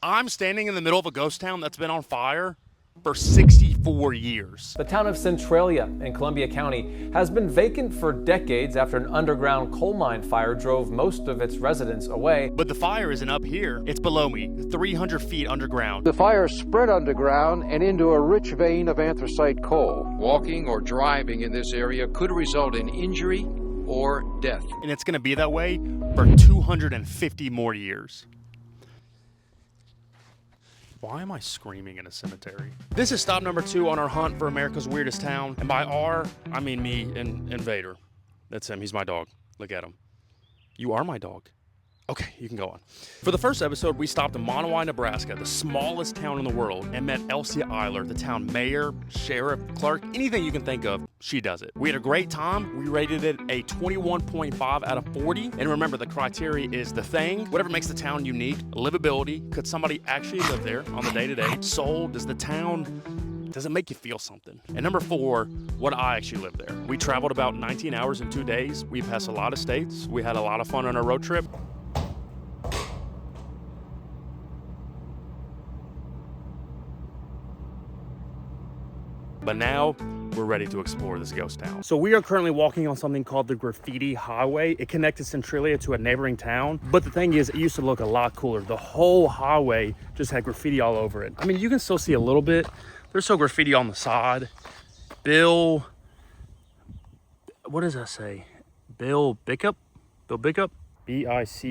I'm standing in the middle of a ghost town that's been on fire for 64 years. The town of Centralia in Columbia County has been vacant for decades after an underground coal mine fire drove most of its residents away. But the fire isn't up here, it's below me, 300 feet underground. The fire spread underground and into a rich vein of anthracite coal. Walking or driving in this area could result in injury or death. And it's gonna be that way for 250 more years. Why am I screaming in a cemetery? This is stop number 2 on our hunt for America's weirdest town. And by our, I mean me and Vader. That's him, he's my dog. Look at him. You are my dog. Okay, you can go on. For the first episode, we stopped in Monowai, Nebraska, the smallest town in the world, and met Elsie Eiler, the town mayor, sheriff, clerk, anything you can think of, she does it. We had a great time. We rated it a 21.5 out of 40. And remember, the criteria is the thing, whatever makes the town unique, livability, could somebody actually live there on the day-to-day? Soul, does it make you feel something? And number 4, would I actually live there? We traveled about 19 hours in 2 days. We passed a lot of states. We had a lot of fun on our road trip. But now we're ready to explore this ghost town. So we are currently walking on something called the Graffiti Highway. It connected Centralia to a neighboring town. But the thing is, it used to look a lot cooler. The whole highway just had graffiti all over it. I mean, you can still see a little bit. There's still graffiti on the side. Bill, what does that say? Bill Bickup? Bill Bickup? B-I-C-H-P-P-I?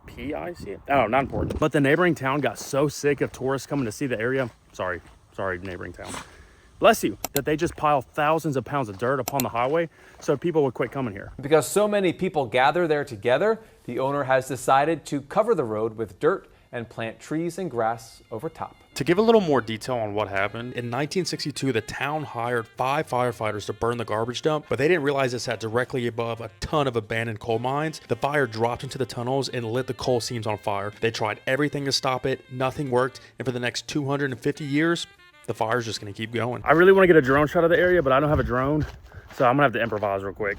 P-I-C? Oh, not important. But the neighboring town got so sick of tourists coming to see the area. Sorry, neighboring town. Bless you, that they just pile thousands of pounds of dirt upon the highway so people would quit coming here. Because so many people gather there together, the owner has decided to cover the road with dirt and plant trees and grass over top. To give a little more detail on what happened, in 1962, the town hired 5 firefighters to burn the garbage dump, but they didn't realize it sat directly above a ton of abandoned coal mines. The fire dropped into the tunnels and lit the coal seams on fire. They tried everything to stop it, nothing worked, and for the next 250 years, the fire's just gonna keep going. I really wanna get a drone shot of the area, but I don't have a drone, so I'm gonna have to improvise real quick.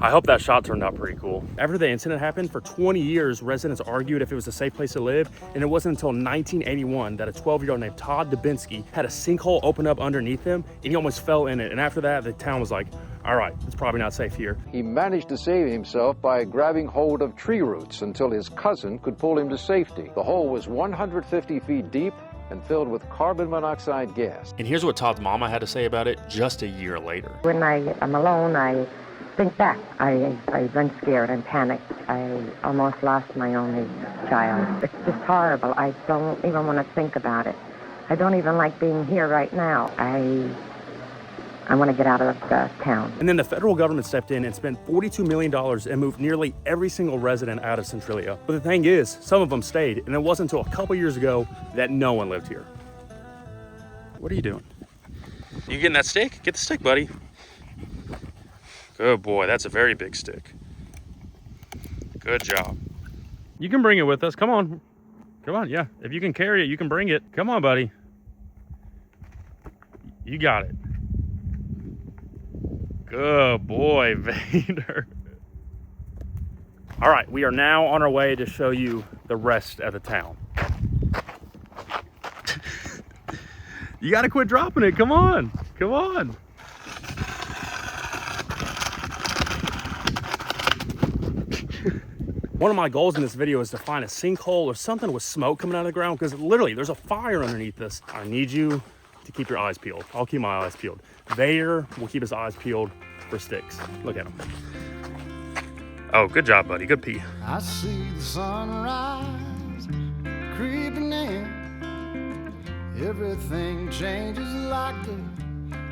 I hope that shot turned out pretty cool. After the incident happened, for 20 years, residents argued if it was a safe place to live, and it wasn't until 1981 that a 12-year-old named Todd Dubinsky had a sinkhole open up underneath him, and he almost fell in it. And after that, the town was like, all right, it's probably not safe here. He managed to save himself by grabbing hold of tree roots until his cousin could pull him to safety. The hole was 150 feet deep and filled with carbon monoxide gas. And here's what Todd's mama had to say about it just a year later. When I'm alone, I think back. I run scared and panicked. I almost lost my only child. It's just horrible. I don't even want to think about it. I don't even like being here right now. I want to get out of the town. And then the federal government stepped in and spent $42 million and moved nearly every single resident out of Centralia. But the thing is, some of them stayed, and it wasn't until a couple years ago that no one lived here. What are you doing? You getting that stick? Get the stick, buddy. Good boy, that's a very big stick. Good job. You can bring it with us, come on. Come on, yeah. If you can carry it, you can bring it. Come on, buddy. You got it. Good boy, Vader. All right, we are now on our way to show you the rest of the town. You gotta quit dropping it, come on, come on. One of my goals in this video is to find a sinkhole or something with smoke coming out of the ground, because literally there's a fire underneath this. I need you to keep your eyes peeled. I'll keep my eyes peeled. Vader will keep his eyes peeled for sticks. Look at him. Oh, good job, buddy. Good pee. I see the sunrise creeping in. Everything changes like the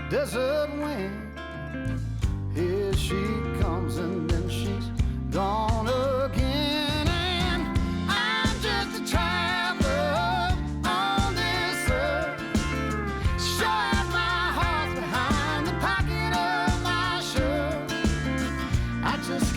desert wind. Here she comes and then she's gone again. And I'm just a traveler on this earth. Showing my heart behind the pocket of my shirt. I just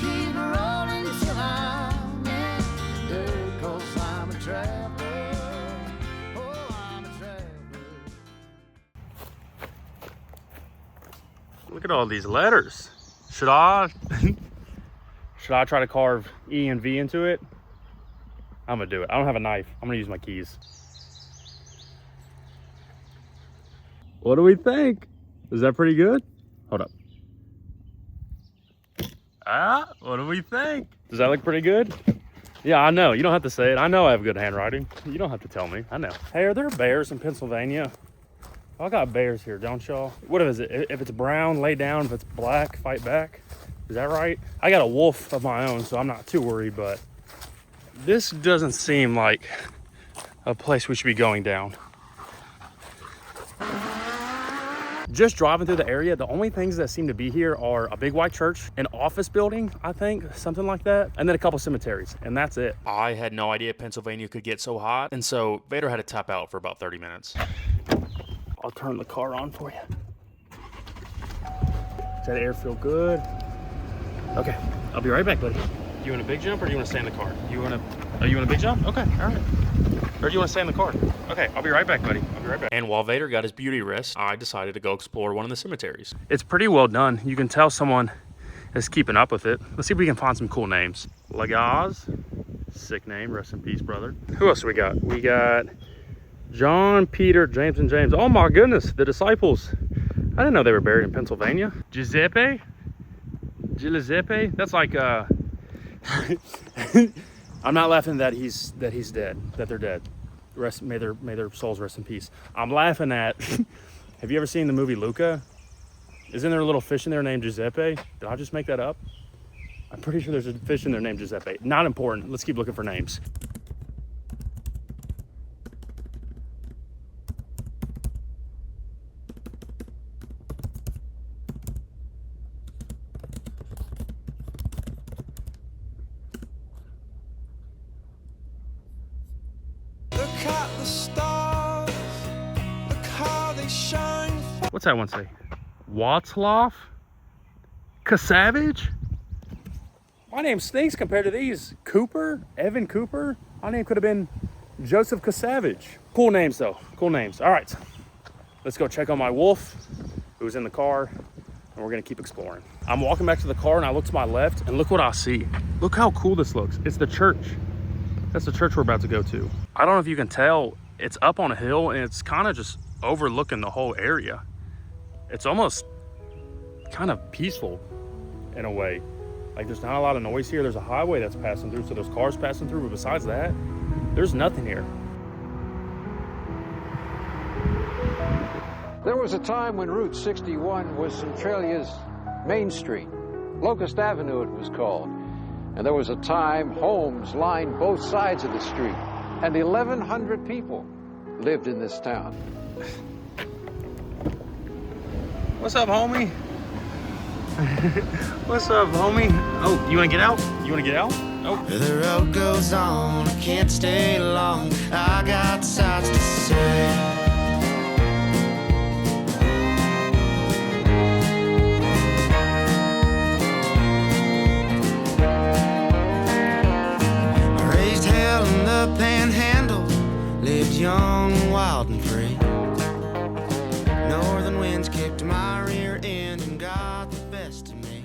Look at all these letters. Should I try to carve E and V into it? I'm gonna do it. I don't have a knife. I'm gonna use my keys. What do we think? Is that pretty good? Hold up. What do we think? Does that look pretty good? Yeah, I know. You don't have to say it. I know I have good handwriting. You don't have to tell me. I know. Hey, are there bears in Pennsylvania? I got bears here, don't y'all? What is it? If it's brown, lay down. If it's black, fight back. Is that right? I got a wolf of my own, so I'm not too worried, but this doesn't seem like a place we should be going down. Just driving through the area, the only things that seem to be here are a big white church, an office building, I think, something like that, and then a couple cemeteries, and that's it. I had no idea Pennsylvania could get so hot, and so Vader had to tap out for about 30 minutes. I'll turn the car on for you. Does that air feel good? Okay, I'll be right back, buddy. You want a big jump or do you want to stay in the car? You want a big jump? Okay, all right. Or do you want to stay in the car? Okay, I'll be right back, buddy. I'll be right back. And while Vader got his beauty rest, I decided to go explore one of the cemeteries. It's pretty well done. You can tell someone is keeping up with it. Let's see if we can find some cool names. Lagaz, sick name, rest in peace, brother. Who else do we got? We got John, Peter, James, and James. Oh my goodness, the disciples. I didn't know they were buried in Pennsylvania. Giuseppe? That's like I'm not laughing that he's dead, that they're dead. May their souls rest in peace. I'm laughing at have you ever seen the movie Luca? Isn't there a little fish in there named Giuseppe? Did I just make that up? I'm pretty sure there's a fish in there named Giuseppe. Not important. Let's keep looking for names. What's that one say? Watzlaw? Kasavage? My name stinks compared to these. Cooper? Evan Cooper? My name could have been Joseph Kasavage. Cool names though, cool names. All right, let's go check on my wolf who's in the car and we're gonna keep exploring. I'm walking back to the car and I look to my left and look what I see. Look how cool this looks. It's the church. That's the church we're about to go to. I don't know if you can tell, it's up on a hill and it's kind of just overlooking the whole area. It's almost kind of peaceful in a way. Like there's not a lot of noise here. There's a highway that's passing through, so there's cars passing through, but besides that, there's nothing here. There was a time when Route 61 was Centralia's main street. Locust Avenue it was called. And there was a time homes lined both sides of the street. And 1,100 people lived in this town. What's up, homie? What's up, homie? Oh, you wanna get out? You wanna get out? Oh. The road goes on, I can't stay long. I got sights to say. I raised hell in the panhandle, lived young, wild and free. Northern winds kicked my rear end and got the best of me.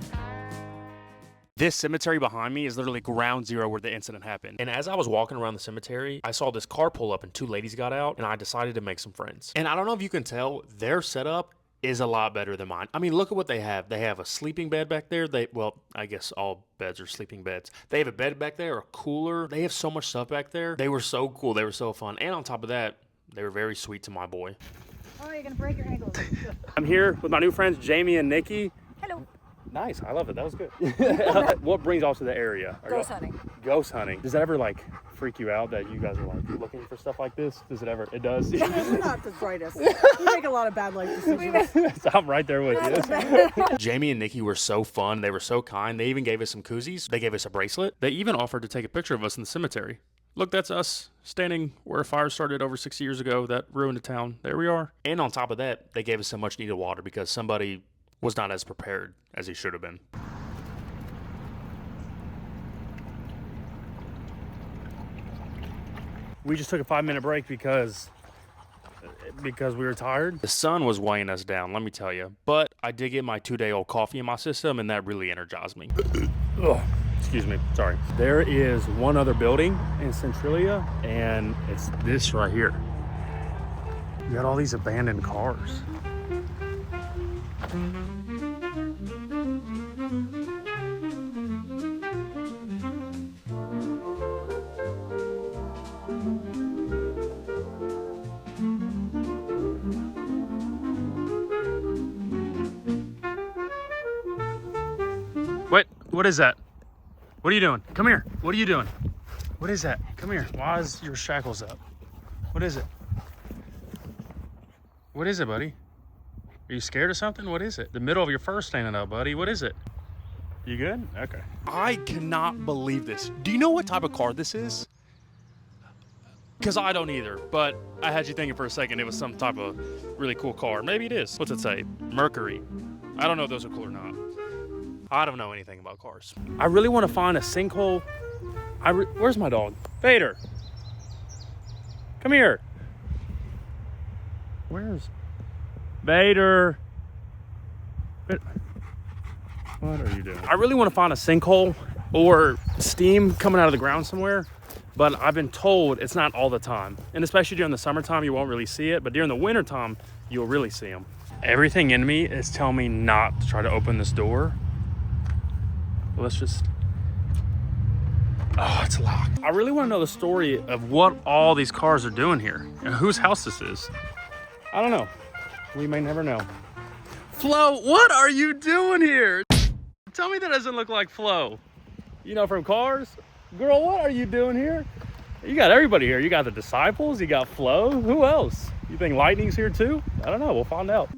This cemetery behind me is literally ground zero where the incident happened. And as I was walking around the cemetery, I saw this car pull up and two ladies got out and I decided to make some friends. And I don't know if you can tell, their setup is a lot better than mine. I mean, look at what they have. They have a sleeping bed back there. Well, I guess all beds are sleeping beds. They have a bed back there, a cooler. They have so much stuff back there. They were so cool. They were so fun. And on top of that, they were very sweet to my boy. Oh, you're gonna break your ankles. I'm here with my new friends, Jamie and Nikki. Hello. Nice, I love it, that was good. What brings y'all to the area? Ghost hunting. Ghost hunting. Does that ever like freak you out that you guys are like looking for stuff like this? Does it ever? It does? We're not the brightest. We make a lot of bad life decisions. So I'm right there with you. Jamie and Nikki were so fun. They were so kind. They even gave us some koozies. They gave us a bracelet. They even offered to take a picture of us in the cemetery. Look, that's us standing where a fire started over 60 years ago that ruined a town. There we are. And on top of that, they gave us some much needed water because somebody was not as prepared as he should have been. We just took a 5-minute break because because we were tired. The sun was weighing us down, let me tell you. But I did get my 2-day-old coffee in my system, and that really energized me. Ugh, excuse me, sorry. There is one other building in Centralia, and it's this right here. You got all these abandoned cars. What is that? What are you doing? Come here. What are you doing? What is that? Come here. Why is your shackles up? What is it? What is it, buddy? Are you scared of something? What is it? The middle of your fur standing up, buddy. What is it? You good? Okay. I cannot believe this. Do you know what type of car this is? Because I don't either, but I had you thinking for a second it was some type of really cool car. Maybe it is. What's it say? Mercury. I don't know if those are cool or not. I don't know anything about cars. I really want to find a sinkhole. Where's my dog? Vader. Come here. Where's Vader? What are you doing? I really want to find a sinkhole or steam coming out of the ground somewhere, but I've been told it's not all the time. And especially during the summertime, you won't really see it, but during the wintertime, you'll really see them. Everything in me is telling me not to try to open this door. Let's just, oh, it's locked. I really want to know the story of what all these cars are doing here and whose house this is. I don't know. We may never know. Flo, what are you doing here? Tell me that doesn't look like Flo. You know, from Cars? Girl, what are you doing here? You got everybody here. You got the Disciples, you got Flo. Who else? You think Lightning's here too? I don't know. We'll find out.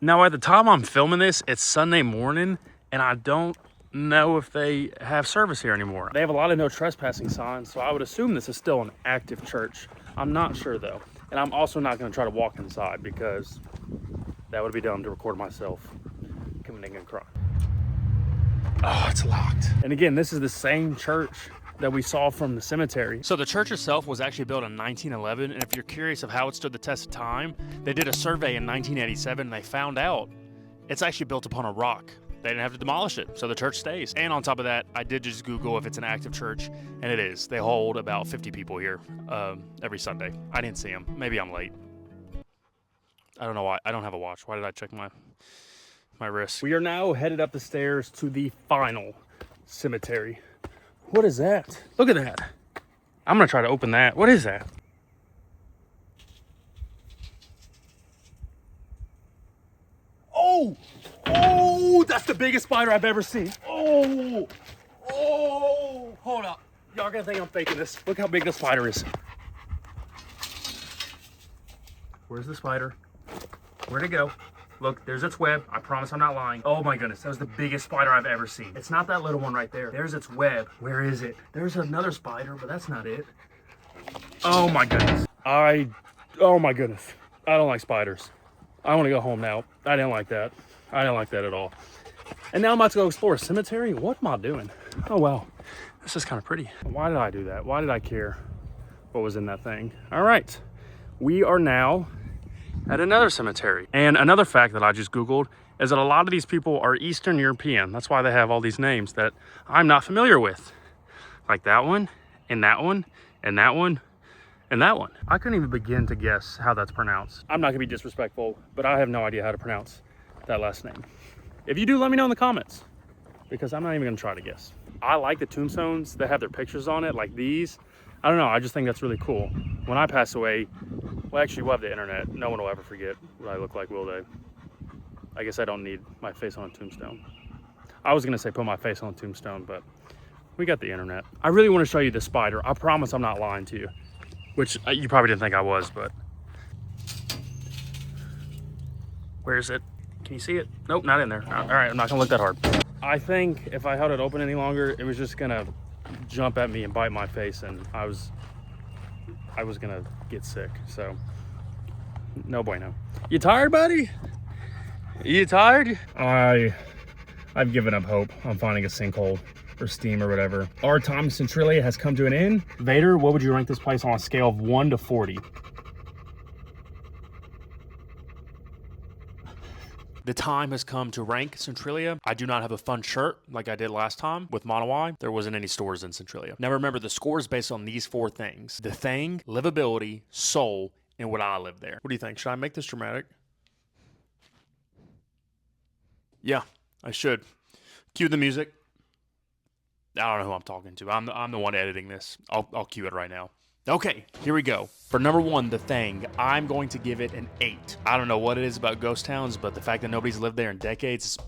Now, at the time I'm filming this, it's Sunday morning, and I don't know if they have service here anymore. They have a lot of no trespassing signs, so I would assume this is still an active church. I'm not sure, though. And I'm also not going to try to walk inside because that would be dumb to record myself committing a crime. Oh, it's locked. And again, this is the same church that we saw from the cemetery. So the church itself was actually built in 1911, and if you're curious of how it stood the test of time, they did a survey in 1987 and they found out it's actually built upon a rock. They didn't have to demolish it, so the church stays. And on top of that, I did just Google if it's an active church, and it is. They hold about 50 people here every Sunday. I didn't see them. Maybe I'm late. I don't know why. I don't have a watch. Why did I check my wrist? We are now headed up the stairs to the final cemetery. What is that? Look at that. I'm gonna try to open that. What is that? Oh, that's the biggest spider I've ever seen. Oh, hold up. Y'all gonna think I'm faking this. Look how big the spider is. Where's the spider? Where'd it go? Look, there's its web. I promise I'm not lying. Oh my goodness, that was the biggest spider I've ever seen. It's not that little one right there. There's its web. Where is it? There's another spider, but that's not it. Oh my goodness. Oh my goodness. I don't like spiders. I want to go home now. I didn't like that. I didn't like that at all. And now I'm about to go explore a cemetery. What am I doing? Oh wow, this is kind of pretty. Why did I do that? Why did I care what was in that thing? All right, we are now at another cemetery. And another fact that I just Googled is that a lot of these people are Eastern European. That's why they have all these names that I'm not familiar with. Like that one, and that one, and that one, and that one. I couldn't even begin to guess how that's pronounced. I'm not gonna be disrespectful, but I have no idea how to pronounce that last name. If you do, let me know in the comments, because I'm not even gonna try to guess. I like the tombstones that have their pictures on it, like these. I don't know, I just think that's really cool. When I pass away, well, actually, we'll have the internet. No one will ever forget what I look like, will they? I guess I don't need my face on a tombstone. I was gonna say put my face on a tombstone, but we got the internet. I really wanna show you the spider. I promise I'm not lying to you, which you probably didn't think I was, but. Where is it? Can you see it? Nope, not in there. All right, I'm not gonna look that hard. I think if I held it open any longer, it was just gonna jump at me and bite my face, and I was gonna get sick. So no bueno. You tired, buddy? You tired? I've given up hope on finding a sinkhole or steam or whatever. Our time in Centralia has come to an end. Vader, what would you rank this place on a scale of 1 to 40? The time has come to rank Centralia. I do not have a fun shirt like I did last time with Monowai. There wasn't any stores in Centralia. Now remember, the score is based on these 4 things: the thing, livability, soul, and would I live there? What do you think? Should I make this dramatic? Yeah, I should. Cue the music. I don't know who I'm talking to. I'm the one editing this. I'll cue it right now. Okay, here we go. For number 1, the thing, I'm going to give it an 8. I don't know what it is about ghost towns, but the fact that nobody's lived there in decades.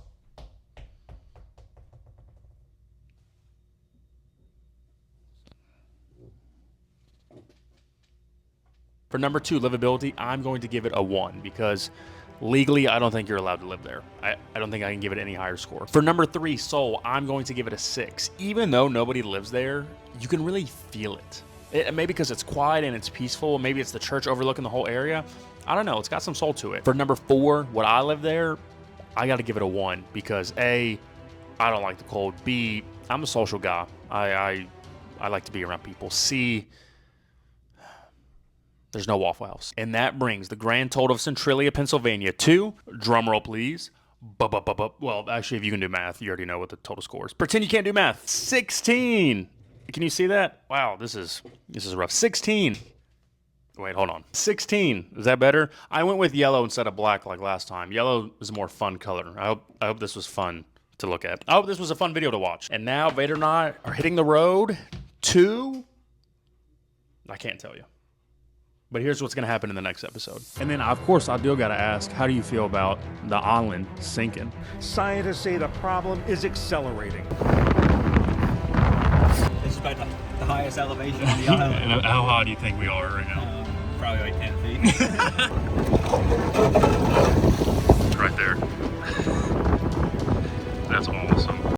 For number 2, livability, I'm going to give it a 1 because legally, I don't think you're allowed to live there. I don't think I can give it any higher score. For number 3, soul, I'm going to give it a 6. Even though nobody lives there, you can really feel it. Maybe because it's quiet and it's peaceful. Maybe it's the church overlooking the whole area. I don't know. It's got some soul to it. For number 4, would I live there? I got to give it a 1 because A, I don't like the cold. B, I'm a social guy. I like to be around people. C, there's no Waffle House. And that brings the grand total of Centralia, Pennsylvania to, drumroll please, well, actually, if you can do math, you already know what the total score is. Pretend you can't do math. 16. Can you see that? Wow, this is rough. 16. Wait, hold on. 16. Is that better? I went with yellow instead of black like last time. Yellow is a more fun color. I hope this was fun to look at. I hope this was a fun video to watch. And now Vader and I are hitting the road to, I can't tell you. But here's what's going to happen in the next episode. And then, of course, I do got to ask, how do you feel about the island sinking? Scientists say the problem is accelerating. This is about the highest elevation on the island. And how high do you think we are right now? Probably like 10 feet. Right there. That's awesome.